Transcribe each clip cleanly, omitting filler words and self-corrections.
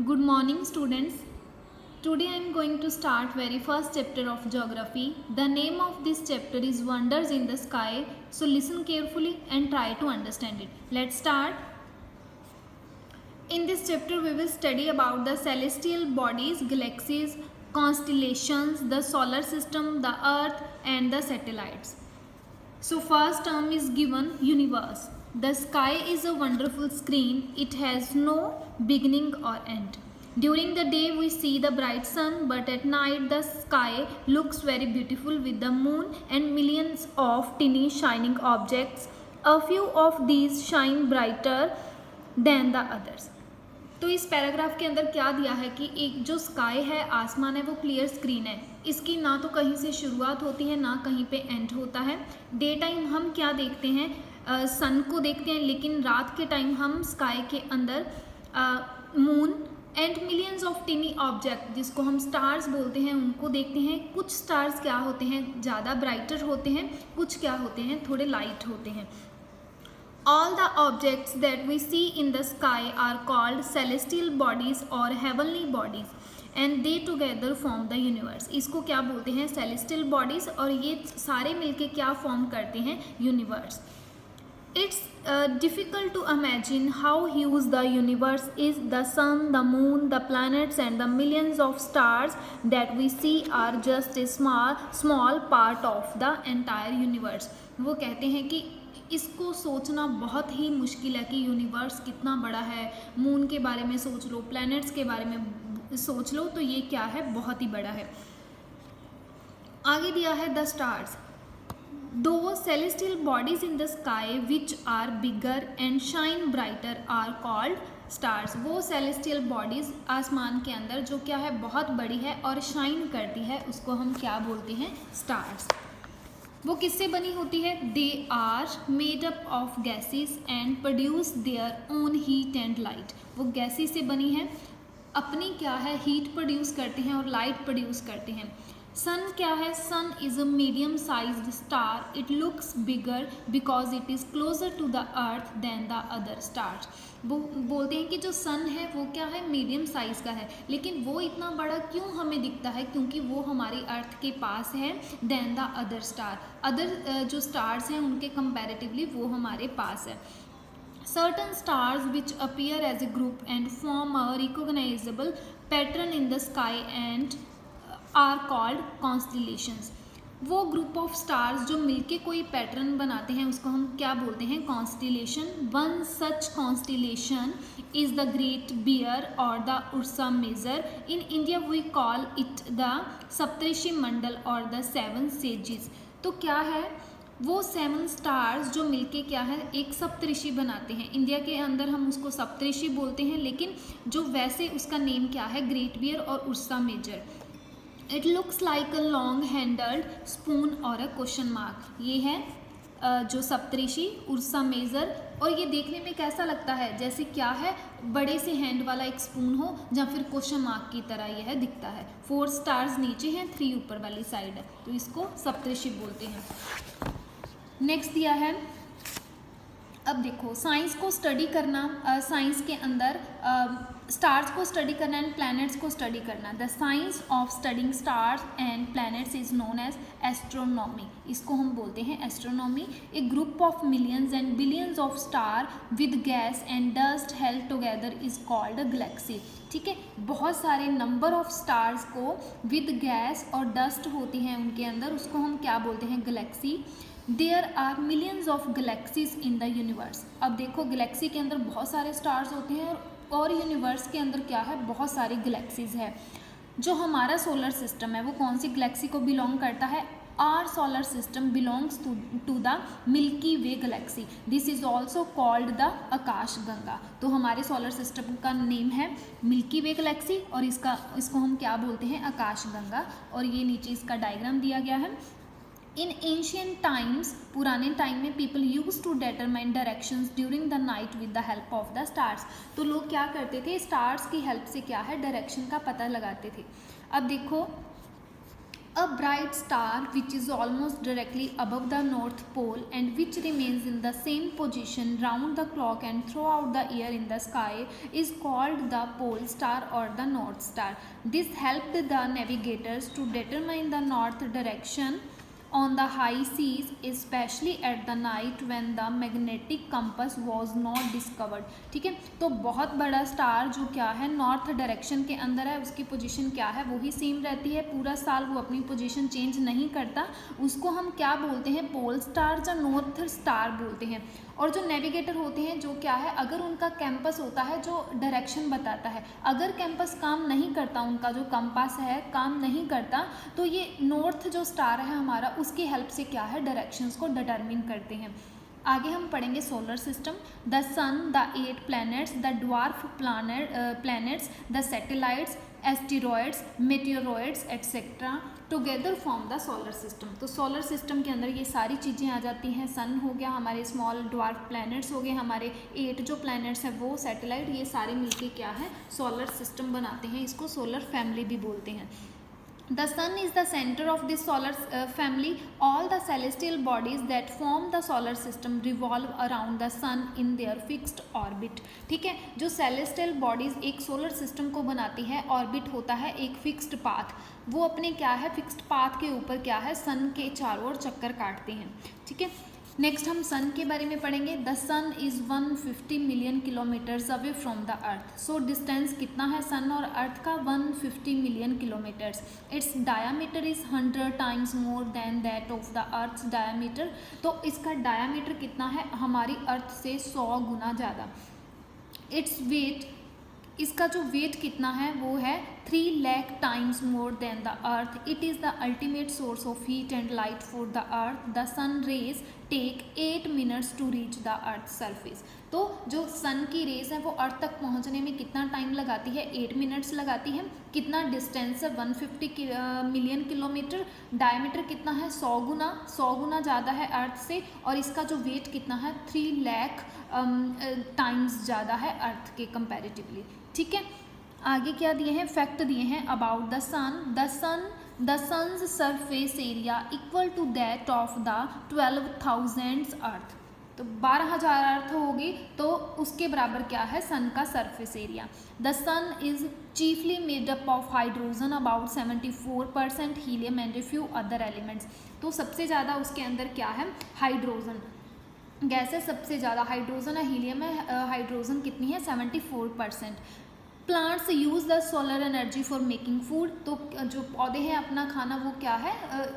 Good morning, students. Today I am going to start very first chapter of geography. The name of this chapter is Wonders in the Sky. So listen carefully and try to understand it. Let's start. In this chapter we will study about the celestial bodies, galaxies, constellations, the solar system, the earth and the satellites. So first term is given universe. The sky is a wonderful screen. It has no beginning or end. During the day we see the bright sun, but at night the sky looks very beautiful with the moon and millions of tiny shining objects. A few of these shine brighter than the others. तो इस paragraph के अंदर क्या दिया है कि एक जो स्काई है, आसमान है, वो क्लियर स्क्रीन है. इसकी ना तो कहीं से शुरुआत होती है ना कहीं पे एंड होता है. डे टाइम हम क्या देखते हैं, सन को देखते हैं, लेकिन रात के टाइम हम स्काई के अंदर moon and millions of टिनी object जिसको हम स्टार्स बोलते हैं उनको देखते हैं. कुछ स्टार्स क्या होते हैं, ज़्यादा ब्राइटर होते हैं, कुछ क्या होते हैं, थोड़े लाइट होते हैं. All the objects that we see in the sky are called celestial bodies or heavenly bodies and they together form the universe. इसको क्या बोलते हैं, celestial bodies, और ये सारे मिलके क्या form करते हैं, universe. It's difficult to imagine how huge the universe is. The sun, the moon, the planets and the millions of stars that we see are just a small part of the entire universe. वो कहते हैं कि इसको सोचना बहुत ही मुश्किल है कि यूनिवर्स कितना बड़ा है. मून के बारे में सोच लो, प्लैनेट्स के बारे में सोच लो, तो ये क्या है, बहुत ही बड़ा है. आगे दिया है द स्टार्स. दो celestial bodies in the sky which are bigger and shine brighter are called stars. वो सेलेस्टियल बॉडीज आसमान के अंदर जो क्या है, बहुत बड़ी है और शाइन करती है, उसको हम क्या बोलते हैं, स्टार्स. वो किससे बनी होती है, they are made up of gases and produce their own heat and light. वो गैसेस से बनी है, अपनी क्या है, हीट प्रोड्यूस करते हैं और लाइट प्रोड्यूस करते हैं. सन क्या है, sun is a medium sized star. It looks bigger because it is closer to the earth than the other stars. वो बोलते हैं कि जो सन है वो क्या है, मीडियम साइज़ का है, लेकिन वो इतना बड़ा क्यों हमें दिखता है, क्योंकि वो हमारी अर्थ के पास है than the other star. Other जो स्टार्स हैं उनके कंपैरेटिवली वो हमारे पास है. Certain stars which appear as a group and form a recognizable pattern in the sky and are called constellations. वो ग्रुप ऑफ स्टार्स जो मिलके कोई पैटर्न बनाते हैं उसको हम क्या बोलते हैं, constellation. One such constellation is the great beer और the Ursa major. In India we call it the Saptarishi Mandal और द सेवन सेजिस. तो क्या है, वो 7 स्टार्स जो मिलके क्या है, एक सप्तऋषि बनाते हैं. इंडिया के अंदर हम उसको सप्तऋषि बोलते हैं, लेकिन जो वैसे उसका नेम क्या है, ग्रेट बियर और Ursa Major. It looks like a long handled spoon और अ क्वेश्चन मार्क. ये है जो सप्तऋषि, उर्सा मेजर, और ये देखने में कैसा लगता है, जैसे क्या है, बड़े से हैंड वाला एक स्पून हो या फिर क्वेश्चन मार्क की तरह यह दिखता है. 4 स्टार्स नीचे हैं, 3 ऊपर वाली साइड है, तो इसको सप्तऋषि बोलते हैं. नेक्स्ट दिया है, अब देखो साइंस को स्टडी करना, साइंस के अंदर स्टार्स को स्टडी करना एंड प्लैनेट्स को स्टडी करना. The science of studying stars and planets is known as astronomy. इसको हम बोलते हैं astronomy. A group of millions and billions of star with gas and dust held together is called a galaxy. ठीक है, बहुत सारे number of stars को with gas और डस्ट होती हैं उनके अंदर, उसको हम क्या बोलते हैं, galaxy. There are millions of galaxies in the universe. अब देखो गैलेक्सी के अंदर बहुत सारे स्टार्स होते हैं और यूनिवर्स के अंदर क्या है, बहुत सारी गैलेक्सीज है. जो हमारा सोलर सिस्टम है वो कौन सी गैलेक्सी को बिलोंग करता है, our solar system belongs to the milky way galaxy. This is also called the Akash Ganga. तो हमारे सोलर सिस्टम का नेम है मिल्की वे गैलेक्सी और इसको हम क्या बोलते हैं, आकाश गंगा. और ये नीचे इसका डायग्राम दिया गया है. इन एंशियंट टाइम्स, पुराने टाइम में people use to determine directions during the night with the help of the stars. तो लोग क्या करते थे, स्टार्स की हेल्प से क्या है, डायरेक्शन का पता लगाते थे. अब देखो A bright star which is almost directly above the North Pole and which remains in the same position round the clock and throughout the year in the sky is called the pole star or the North Star. This helped the navigators to determine the north direction on the high seas, especially at the night when the magnetic compass was not discovered. ठीक है, तो बहुत बड़ा star जो क्या है north direction के अंदर है, उसकी पोजीशन क्या है वही सेम रहती है पूरा साल, वो अपनी पोजीशन चेंज नहीं करता, उसको हम क्या बोलते हैं पोल स्टार या नॉर्थ स्टार बोलते हैं। और जो नेविगेटर होते हैं जो क्या है अगर उनका कैंपस होता है जो डायरेक्शन बताता है, अगर कैंपस काम नहीं करता, उनका जो कंपास है काम नहीं करता, तो ये नॉर्थ जो स्टार है हमारा उसकी हेल्प से क्या है डायरेक्शंस को डिटरमिन करते हैं। आगे हम पढ़ेंगे solar system, the sun, the 8 planets, the dwarf planets, the satellites, asteroids, meteoroids etcetera together form the solar system. तो सोलर सिस्टम के अंदर ये सारी चीज़ें आ जाती हैं, सन हो गया, हमारे स्मॉल ड्वार्फ प्लैनेट्स हो गए, हमारे 8 जो प्लैनेट्स हैं वो, सैटेलाइट, ये सारे मिलके क्या है सोलर सिस्टम बनाते हैं, इसको सोलर फैमिली भी बोलते हैं। The sun is the center of this solar family. All the celestial bodies that form the solar system revolve around the sun in their fixed orbit. ठीक है, जो celestial bodies एक solar system को बनाती है, orbit होता है एक fixed path, वो अपने क्या है fixed path के ऊपर क्या है sun के चारों ओर चक्कर काटते हैं। ठीक है, नेक्स्ट हम सन के बारे में पढ़ेंगे। The sun is 150 million kilometres away from the Earth. So distance कितना है सन और अर्थ का 150 million kilometres. Its diameter is 100 times more than that of the Earth's diameter. तो इसका डायामीटर कितना है हमारी अर्थ से 100 गुना ज़्यादा। इट्स वेट, इसका जो वेट कितना है वो है 3 lakh times more than the Earth. It is the ultimate source of heat and light for the Earth. The sun rays take 8 minutes to reach the Earth surface. तो जो सन की रेज है वो अर्थ तक पहुंचने में कितना टाइम लगाती है 8 मिनट्स लगाती है। कितना डिस्टेंस है 150 मिलियन किलोमीटर, डायमीटर कितना है 100 गुना ज़्यादा है अर्थ से, और इसका जो वेट कितना है 3 लाख टाइम्स ज़्यादा है अर्थ के कंपैरेटिवली। ठीक है, आगे क्या दिए हैं फैक्ट दिए हैं about the sun. The sun's surface area equal to that of the 12,000 Earth. तो 12,000 अर्थ होगी तो उसके बराबर क्या है सन का surface area. The sun is chiefly made up of hydrogen about 74%, helium and few other elements. तो सबसे ज़्यादा उसके अंदर क्या है हाइड्रोजन गैस है, सबसे ज़्यादा हाइड्रोजन है, हीलियम है, हाइड्रोजन कितनी है 74%। Plants use the solar energy for making food. तो जो पौधे हैं अपना खाना वो क्या है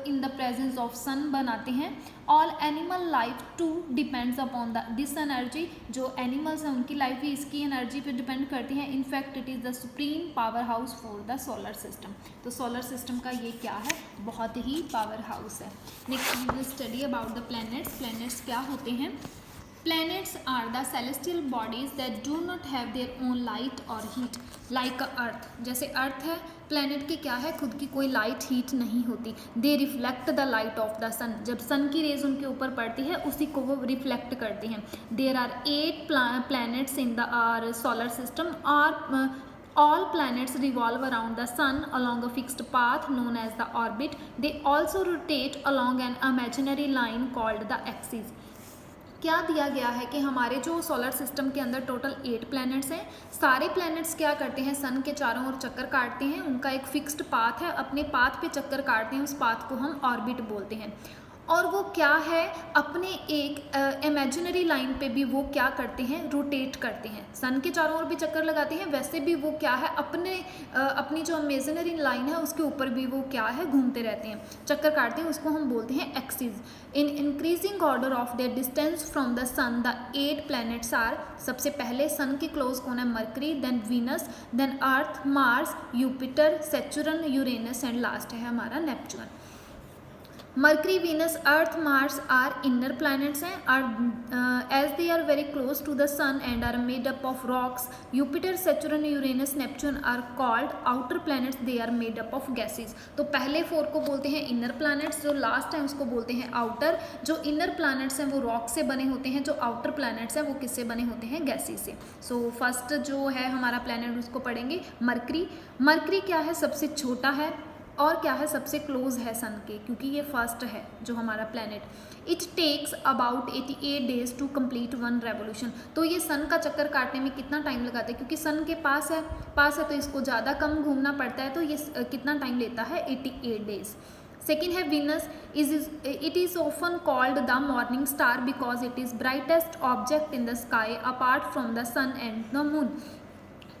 in the presence of sun बनाते हैं। All animal life too depends upon this energy. जो एनिमल्स हैं उनकी लाइफ भी इसकी एनर्जी पे डिपेंड करती है। In fact it is the supreme power house for the solar system. तो सोलर सिस्टम का ये क्या है बहुत ही पावर हाउस है। Next we will study about the planets. Planets क्या होते हैं? Planets are the celestial bodies that do not have their own light or heat like Earth। जैसे अर्थ है, प्लैनेट की क्या है खुद की कोई लाइट हीट नहीं होती। They reflect the light of the sun. जब सन की रेज उनके ऊपर पड़ती है उसी को वो रिफ्लेक्ट करती हैं। There are 8 planets in the our solar system. All planets revolve around the sun along a fixed path known as the orbit. They also rotate along an imaginary line called the axis। क्या दिया गया है कि हमारे जो solar system के अंदर total 8 planets हैं, सारे प्लैनेट्स क्या करते हैं सन के चारों ओर चक्कर काटते हैं। उनका एक फिक्स्ड पाथ है, अपने पाथ पे चक्कर काटते हैं, उस पाथ को हम ऑर्बिट बोलते हैं। और वो क्या है अपने एक इमेजिनरी लाइन पे भी वो क्या करते हैं रोटेट करते हैं। सन के चारों ओर भी चक्कर लगाते हैं, वैसे भी वो क्या है अपनी जो इमेजिनरी लाइन है उसके ऊपर भी वो क्या है घूमते रहते हैं, चक्कर काटते हैं, उसको हम बोलते हैं axis. In increasing order of their distance from the sun the 8 planets are. सबसे पहले सन के क्लोज कौन है Mercury, then Venus, then Earth, Mars, Jupiter, Saturn, Uranus and last है हमारा Neptune. Mercury, Venus, Earth, Mars are inner planets हैं, as they are very close to the sun and are made up of rocks. Jupiter, Saturn, Uranus, Neptune are called outer planets, they are made up of gases. तो पहले 4 को बोलते हैं inner planets, जो last है उसको बोलते हैं आउटर। जो इनर प्लैनेट्स हैं वो रॉक से बने होते हैं, जो आउटर प्लैनेट्स हैं वो किससे बने होते हैं गैसेस से। सो फर्स्ट जो है हमारा प्लैनेट उसको पढ़ेंगे मरकरी। मरकरी क्या है सबसे छोटा है और क्या है, सबसे क्लोज है सन के, क्योंकि ये फर्स्ट है जो हमारा planet. It takes about 88 days to complete one revolution. तो ये सन का चक्कर काटने में कितना टाइम लगाते हैं, क्योंकि सन के पास है तो इसको ज़्यादा कम घूमना पड़ता है, तो ये कितना टाइम लेता है, 88 डेज। सेकेंड है Venus, it is often called the morning star because it is brightest object in the sky apart from the sun and the moon.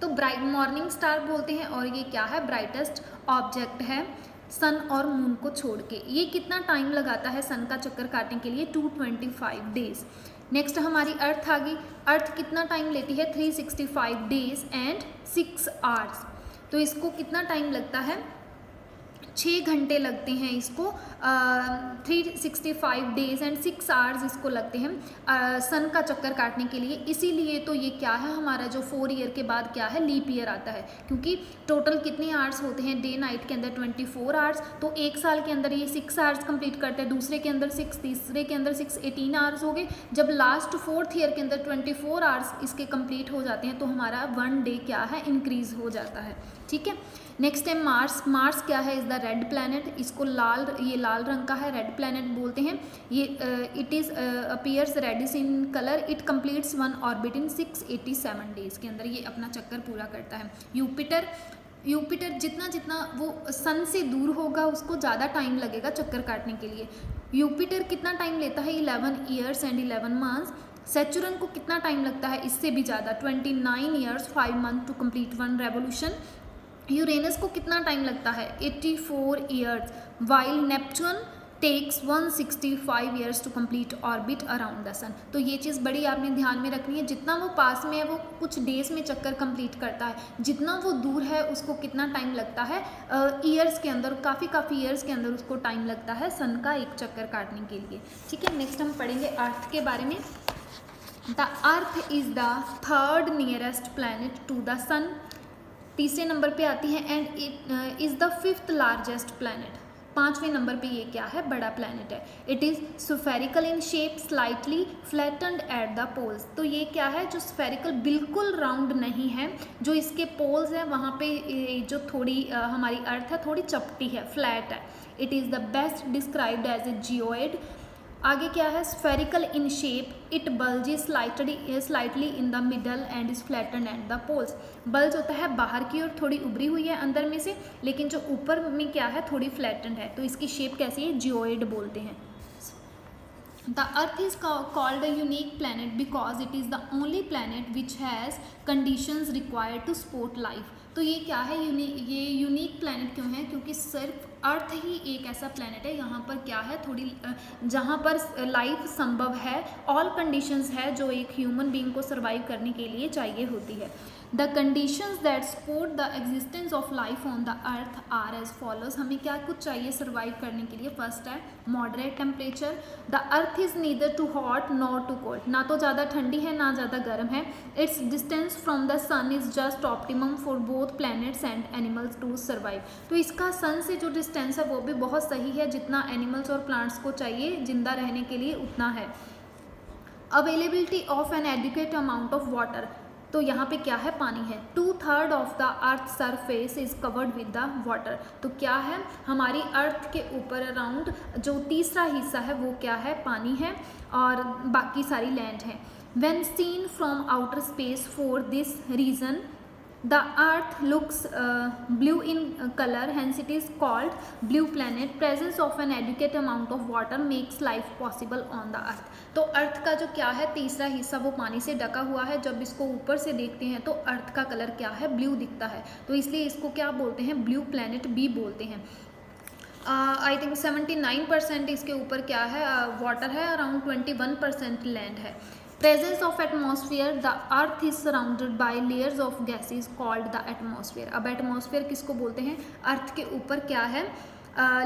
तो ब्राइट मॉर्निंग स्टार बोलते हैं, और ये क्या है, ब्राइटेस्ट ऑब्जेक्ट है सन और मून को छोड़ के। ये कितना टाइम लगाता है सन का चक्कर काटने के लिए, 225 डेज। नेक्स्ट हमारी अर्थ आ गई। अर्थ कितना टाइम लेती है, 365 डेज एंड 6 आवर्स। तो इसको कितना टाइम लगता है, 6 घंटे लगते हैं इसको, 365 डेज एंड 6 आवर्स इसको लगते हैं सन का चक्कर काटने के लिए। इसीलिए तो ये क्या है, हमारा जो 4 ईयर के बाद क्या है, लीप ईयर आता है, क्योंकि टोटल कितने आवर्स होते हैं डे नाइट के अंदर, 24 आवर्स। तो एक साल के अंदर ये 6 आवर्स कंप्लीट करते हैं, दूसरे के अंदर 6, तीसरे के अंदर 6, 18 आवर्स हो गए। जब लास्ट 4th ईयर के अंदर 24 आवर्स इसके कंप्लीट हो जाते हैं, तो हमारा 1 डे क्या है, इंक्रीज हो जाता है। ठीक है। नेक्स्ट है मार्स। मार्स क्या है, इज़ द रेड प्लैनेट। इसको ये लाल रंग का है, रेड प्लैनेट बोलते हैं। ये it is appears reddish in colour. It completes one orbit in 687 days के अंदर ये अपना चक्कर पूरा करता है। यूपिटर जितना वो सन से दूर होगा उसको ज़्यादा टाइम लगेगा चक्कर काटने के लिए। यूपिटर कितना टाइम लेता है, 11 ईयर्स एंड 11 मंथ्स। सेचुरन को कितना टाइम लगता है, इससे भी ज़्यादा, 29 years 5 month to complete one revolution. Uranus को कितना टाइम लगता है, 84 years, while Neptune takes 165 years to complete orbit around the sun. तो ये चीज़ बड़ी आपने ध्यान में रखनी है, जितना वो पास में है वो कुछ डेज में चक्कर कंप्लीट करता है, जितना वो दूर है उसको कितना टाइम लगता है, ईयर्स के अंदर, काफ़ी ईयर्स के अंदर उसको टाइम लगता है सन का एक चक्कर काटने के लिए। ठीक है। नेक्स्ट हम पढ़ेंगे अर्थ के बारे में। The earth is the 3rd nearest planet to the sun, तीसरे नंबर पे आती है, and it is the 5th largest planet. 5वें नंबर पे ये क्या है, बड़ा प्लैनेट है। It is spherical in shape, slightly flattened at the poles. तो ये क्या है, जो स्फेरिकल बिल्कुल राउंड नहीं है, जो इसके पोल्स हैं वहाँ पे जो थोड़ी हमारी अर्थ है थोड़ी चपटी है, फ्लैट है। It is the best described as a geoid. आगे क्या है, spherical in shape, it bulges slightly in the middle and is flattened at the poles. Bulge होता है बाहर की ओर, थोड़ी उभरी हुई है अंदर में से, लेकिन जो ऊपर में क्या है, थोड़ी फ्लैटेंड है। तो इसकी शेप कैसी है, जियोइड बोलते हैं। The Earth is called a unique planet because it is the only planet which has conditions required to support life. तो ये क्या है, ये यूनिक प्लैनेट क्यों है, क्योंकि सिर्फ अर्थ ही एक ऐसा प्लैनेट है यहाँ पर क्या है, थोड़ी जहाँ पर लाइफ संभव है, ऑल कंडीशंस है जो एक ह्यूमन बीइंग को सर्वाइव करने के लिए चाहिए होती है। The conditions that support the existence of life on the Earth are as follows. हमें क्या कुछ चाहिए सर्वाइव करने के लिए। फर्स्ट है moderate temperature. The earth is neither too hot nor too cold. ना तो ज़्यादा ठंडी है ना ज़्यादा गर्म है। Its distance from the sun is just optimum for both planets and animals to survive. तो इसका सन से जो डिस्टेंस है वो भी बहुत सही है, जितना एनिमल्स और प्लांट्स को चाहिए जिंदा रहने के लिए उतना है। Availability of an adequate amount of water. तो यहाँ पे क्या है, पानी है। 2/3 of the Earth surface is covered with the water. तो क्या है, हमारी अर्थ के ऊपर अराउंड जो तीसरा हिस्सा है वो क्या है, पानी है, और बाकी सारी लैंड है। When seen from outer space for this reason the Earth looks blue in colour, hence it is called blue planet. Presence of an adequate amount of water makes life possible on the Earth. तो Earth का जो क्या है, तीसरा हिस्सा वो पानी से ढका हुआ है। जब इसको ऊपर से देखते हैं तो अर्थ का कलर क्या है, ब्लू दिखता है। तो इसलिए इसको क्या बोलते हैं, ब्लू प्लैनेट भी बोलते हैं। आई थिंक 79% इसके ऊपर क्या है, वाटर है, अराउंड 21% लैंड है। Presence of atmosphere, the earth is surrounded by layers of gases called the atmosphere. अब एटमॉस्फेयर किसको बोलते हैं, अर्थ के ऊपर क्या है,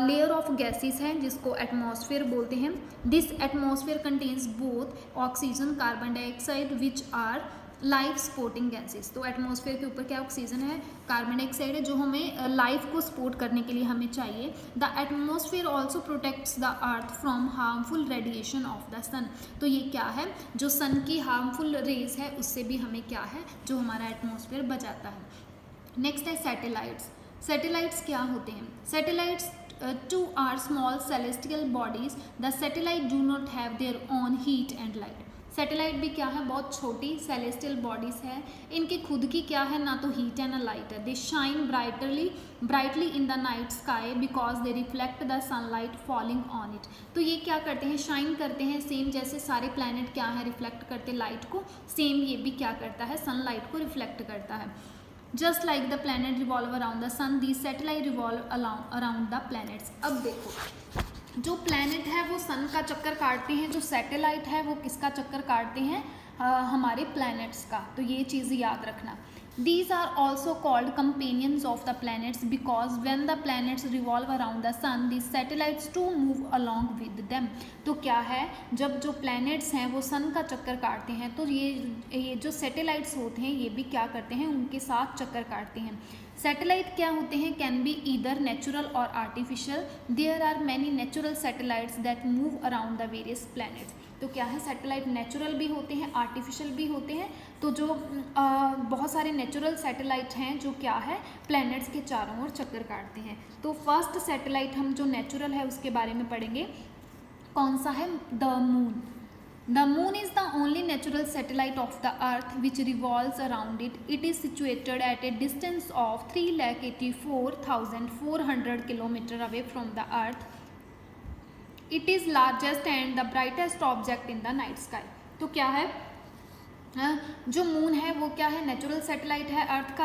लेयर ऑफ गैसेस हैं जिसको एटमॉस्फेयर बोलते हैं। This atmosphere contains both oxygen, carbon dioxide which our life supporting gases. तो एटमॉस्फेयर के ऊपर क्या ऑक्सीजन है, कार्बन डाइऑक्साइड है, जो हमें लाइफ को सपोर्ट करने के लिए हमें चाहिए। The atmosphere also protects the earth from harmful radiation of the sun. तो ये क्या है, जो सन की हार्मफुल रेज है उससे भी हमें क्या है, जो हमारा एटमॉस्फेयर बचाता है। नेक्स्ट है सैटेलाइट्स। सैटेलाइट्स क्या होते हैं? Satellites too are small celestial bodies, the satellite do not have their own heat and light. Satellite भी क्या है? बहुत छोटी सेलेस्टियल बॉडीज है, इनकी खुद की क्या है? ना तो हीट है ना लाइट है। They shine brightly in the night sky because they reflect the sunlight falling on it. तो ये क्या करते हैं? शाइन करते हैं, सेम जैसे सारे प्लैनेट क्या है? रिफ्लेक्ट करते लाइट को, सेम ये भी क्या करता है? सनलाइट को रिफ्लेक्ट करता है। Just like the planet revolve around the sun, the satellite revolve around the planets. अब देखो, जो प्लैनेट है वो सन का चक्कर काटते हैं, जो सैटेलाइट है वो किसका चक्कर काटते हैं? हमारे प्लैनेट्स का। तो ये चीज़ याद रखना। These are also called companions of the planets because when the planets revolve around the sun, these satellites too move along with them. तो क्या है? जब जो planets हैं वो sun का चक्कर काटते हैं, तो ये जो satellites होते हैं ये भी क्या करते हैं? उनके साथ चक्कर काटते हैं। सैटेलाइट क्या होते हैं? कैन बी ईदर नेचुरल और artificial. There are many natural satellites that move around the various planets. तो क्या है? सैटेलाइट नेचुरल भी होते हैं, आर्टिफिशियल भी होते हैं। तो जो बहुत सारे नेचुरल सैटेलाइट हैं जो क्या है? प्लैनेट्स के चारों ओर चक्कर काटते हैं। तो फर्स्ट सैटेलाइट हम जो नेचुरल है उसके बारे में पढ़ेंगे। कौन सा है? The moon. The moon is the only natural satellite of the earth which revolves around it. It is situated at a distance of 3,84,400 km away from the earth. It is largest and the brightest object in the night sky. तो क्या है? जो moon है वो क्या है? Natural satellite है अर्थ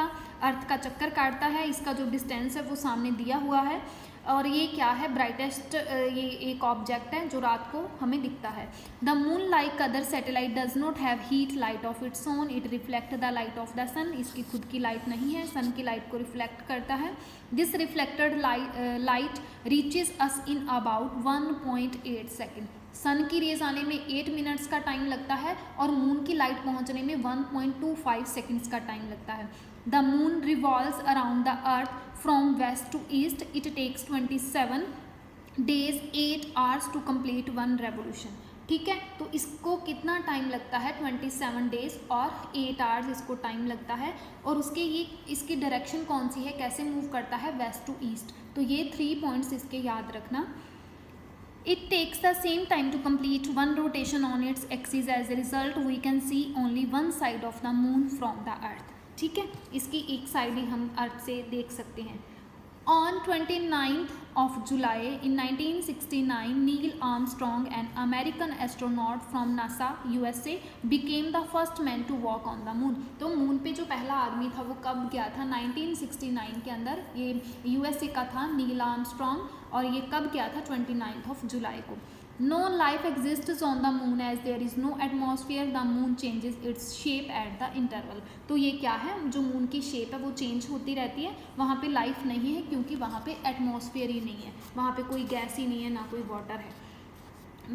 का चक्कर काटता है। इसका जो डिस्टेंस है वो सामने दिया हुआ है, और ये क्या है? ब्राइटेस्ट, ये एक ऑब्जेक्ट है जो रात को हमें दिखता है। The moon like other satellite does not have heat light of its own, it reflect the light of the sun. इसकी खुद की लाइट नहीं है, सन की लाइट को रिफ्लेक्ट करता है। This reflected light reaches us in about 1.8 second. Sun की रेज आने में 8 मिनट्स का टाइम लगता है और मून की लाइट पहुंचने में 1.25 सेकेंड्स का टाइम लगता है। The moon revolves around the earth from west to east. It takes 27 days 8 hours to complete one revolution. ठीक है, तो इसको कितना टाइम लगता है? 27 डेज और 8 आवर्स इसको टाइम लगता है। और इसकी डायरेक्शन कौन सी है? कैसे मूव करता है? West to east. तो ये 3 पॉइंट्स इसके याद रखना। It takes the same time to complete one rotation on its axis. As a result, we can see only one side of the moon from the earth. ठीक है, इसकी एक side ही हम अर्थ से देख सकते हैं। On 29th of July in 1969, Neil Armstrong, an American astronaut from NASA, USA, became the first man to walk on the moon. तो मून पे जो पहला आदमी था वो कब गया था? 1969 के अंदर। ये USA का था, नील आर्मस्ट्रॉन्ग, और ये कब गया था? 29th of July को। No life exists on the moon as there is no atmosphere. The moon changes its shape at the interval. तो ये क्या है? जो मून की शेप है वो चेंज होती रहती है। वहाँ पे लाइफ नहीं है क्योंकि वहाँ पे एटमॉस्फेयर ही नहीं है, वहाँ पे कोई गैस ही नहीं है, ना कोई वाटर है।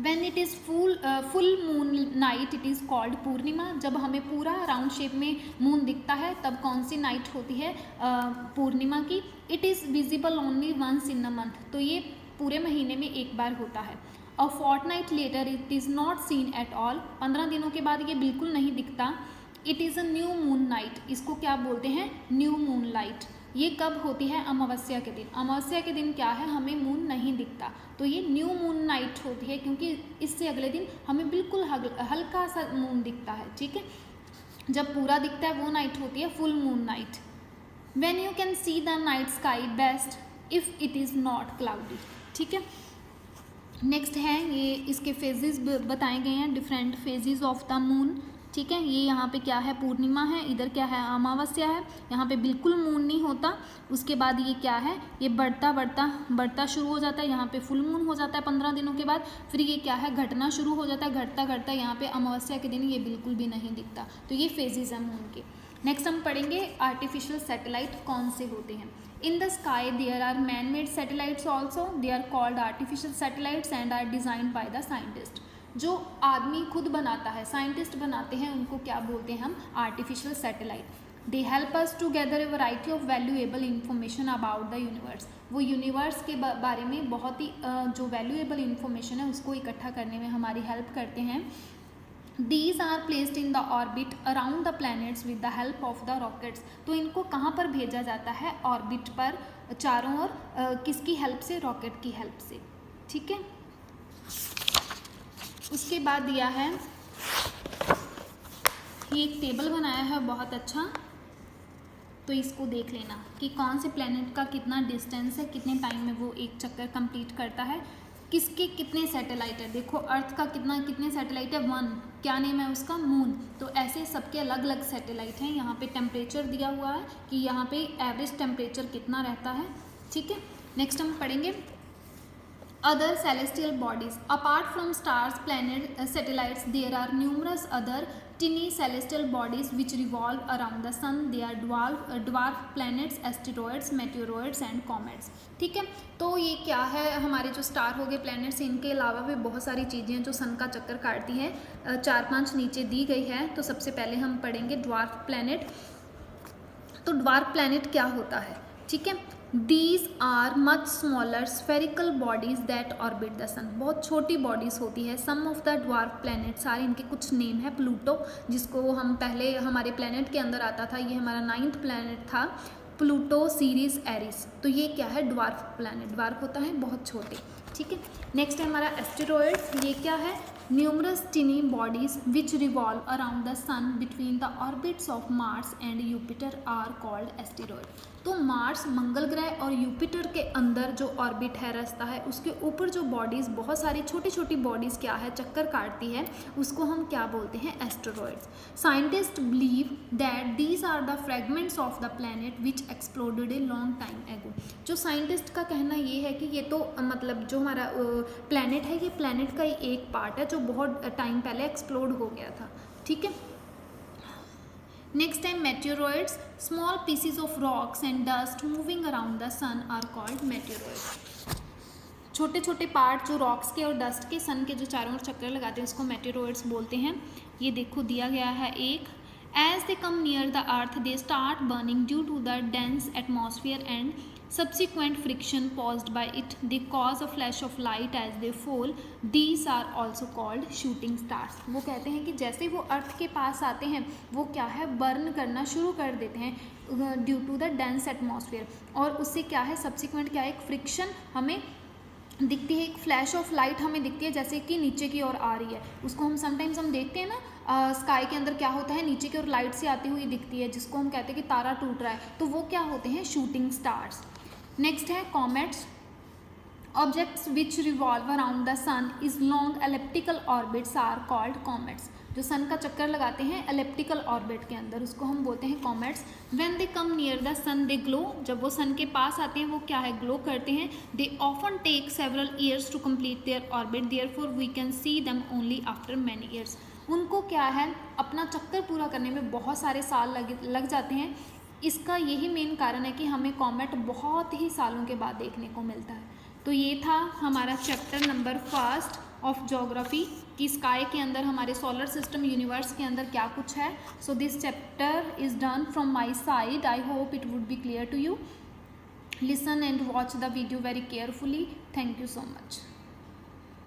When it is full moon night, it is called पूर्णिमा। जब हमें पूरा राउंड शेप में मून दिखता है तब कौन सी नाइट होती है? पूर्णिमा की। It is visible only once in a month. तो ये पूरे महीने में एक बार होता है। A fortnight later it is not seen at all. 15 दिनों के बाद ये बिल्कुल नहीं दिखता। It is a new moon night. इसको क्या बोलते हैं? New moon light. ये कब होती है? अमावस्या के दिन। अमावस्या के दिन क्या है? हमें मून नहीं दिखता, तो ये न्यू मून नाइट होती है क्योंकि इससे अगले दिन हमें बिल्कुल हल्का सा मून दिखता है। ठीक है, जब पूरा दिखता है वो नाइट होती है full moon night. When you can see the night sky best if it is not cloudy. ठीक है, नेक्स्ट है ये इसके फेजेस बताए गए हैं, different phases of the moon. ठीक है, ये यहाँ पे क्या है? पूर्णिमा है, इधर क्या है? अमावस्या है। यहाँ पे बिल्कुल मून नहीं होता। उसके बाद ये क्या है? ये बढ़ता शुरू हो जाता है, यहाँ पे फुल मून हो जाता है 15 दिनों के बाद। फिर ये क्या है? घटना शुरू हो जाता है, घटता यहाँ पे अमावस्या के दिन ये बिल्कुल भी नहीं दिखता। तो ये फेजेस हैं मून के। नेक्स्ट हम पढ़ेंगे आर्टिफिशियल सैटेलाइट कौन से होते हैं। In the sky there are man-made satellites also. They are called artificial satellites and are designed by the scientist. जो आदमी खुद बनाता है, साइंटिस्ट बनाते हैं, उनको क्या बोलते हैं हम? Artificial satellite. They help us to gather a variety of valuable information about the universe. वो यूनिवर्स के बारे में बहुत ही जो वैल्यूएबल इंफॉर्मेशन है उसको इकट्ठा करने में हमारी हेल्प करते हैं। These are placed in the orbit around the planets with the help of the rockets. तो इनको कहाँ पर भेजा जाता है? ऑर्बिट पर चारों ओर किसकी हेल्प से? रॉकेट की हेल्प से, ठीक है। उसके बाद दिया है, ये एक टेबल बनाया है बहुत अच्छा, तो इसको देख लेना कि कौन से प्लैनेट का कितना डिस्टेंस है, कितने टाइम में वो एक चक्कर कंप्लीट करता है, किसके कितने सैटेलाइट है। देखो अर्थ का कितने सैटेलाइट है? 1। क्या नेम है उसका? मून। तो ऐसे सबके अलग अलग सैटेलाइट हैं। यहाँ पे टेम्परेचर दिया हुआ है कि यहाँ पे एवरेज टेम्परेचर कितना रहता है, ठीक है। नेक्स्ट हम पढ़ेंगे other celestial bodies. Apart from stars, planets, satellites, there are numerous other tiny celestial bodies which revolve around the sun. They are dwarf planets, asteroids, meteoroids and comets. ठीक है, तो ये क्या है? हमारे जो स्टार हो गए, प्लैनेट्स, इनके अलावा भी बहुत सारी चीज़ें हैं जो सन का चक्कर काटती हैं। 4-5 नीचे दी गई है। तो सबसे पहले हम पढ़ेंगे ड्वार्फ प्लैनेट। तो ड्वार्फ प्लैनेट क्या होता है, ठीक है। These are much smaller spherical bodies that orbit the sun. बहुत छोटी बॉडीज़ होती है। Some of the dwarf planets, सारे इनके कुछ नेम है। प्लूटो, जिसको हम पहले हमारे प्लैनेट के अंदर आता था, ये हमारा 9th प्लैनेट था। Pluto, Ceres, Eris. तो ये क्या है? Dwarf planet. ड्वार्फ होता है बहुत छोटे, ठीक है। नेक्स्ट है हमारा एस्टेरॉयड्स। ये क्या है? numerous tiny bodies which revolve around the sun between the orbits of Mars and Jupiter are called asteroid. तो मार्स, मंगल ग्रह और यूपिटर के अंदर जो ऑर्बिट है, रास्ता है, उसके ऊपर जो बॉडीज़, बहुत सारी छोटी छोटी बॉडीज़ क्या है, चक्कर काटती है, उसको हम क्या बोलते हैं? Asteroids. Scientist believe that these are the fragments of the planet which exploded a long time ago. जो साइंटिस्ट का कहना ये है कि ये तो मतलब जो हमारा प्लैनेट है, ये प्लैनेट का ही एक पार्ट है जो बहुत टाइम पहले एक्सप्लोड हो गया था, ठीक है। नेक्स्ट है मेटेoroids. Small pieces of rocks and dust moving around the sun are called मेटेoroids. छोटे छोटे पार्ट जो रॉक्स के और डस्ट के सन के जो चारों ओर चक्कर लगाते हैं, उसको मेटेoroids बोलते हैं। ये देखो दिया गया है एक। As they come near the earth, they start burning due to the dense atmosphere and subsequent friction caused by it. They cause a flash of light as they fall. These are also called shooting stars. वो कहते हैं कि जैसे वो अर्थ के पास आते हैं, वो क्या है? बर्न करना शुरू कर देते हैं due to the dense atmosphere. और उससे क्या है? सब्सिक्वेंट क्या है? एक फ्रिक्शन हमें दिखती है, एक फ्लैश ऑफ लाइट हमें दिखती है जैसे कि नीचे की ओर आ रही है। उसको हम समटाइम्स हम देखते हैं ना, स्काई के अंदर क्या होता है? नीचे की ओर लाइट से आती हुई दिखती है, जिसको हम कहते हैं कि तारा टूट रहा है। तो वो क्या होते हैं? Shooting stars. नेक्स्ट है comets. Objects which revolve around the sun is long elliptical orbits are called comets. जो सन का चक्कर लगाते हैं एलिप्टिकल ऑर्बिट के अंदर, उसको हम बोलते हैं comets. When they come near the sun they glow. जब वो सन के पास आते हैं, वो क्या है? ग्लो करते हैं. They often take several years to complete their orbit, therefore we can see them only after many years. उनको क्या है? अपना चक्कर पूरा करने में बहुत सारे साल लग जाते हैं. इसका यही मेन कारण है कि हमें कॉमेट बहुत ही सालों के बाद देखने को मिलता है. तो ये था हमारा चैप्टर नंबर 1 ऑफ ज्योग्राफी कि स्काई के अंदर, हमारे सोलर सिस्टम, यूनिवर्स के अंदर क्या कुछ है. So this chapter is done from my side. I hope it would be clear to you. Listen and watch the video very carefully. Thank you so much.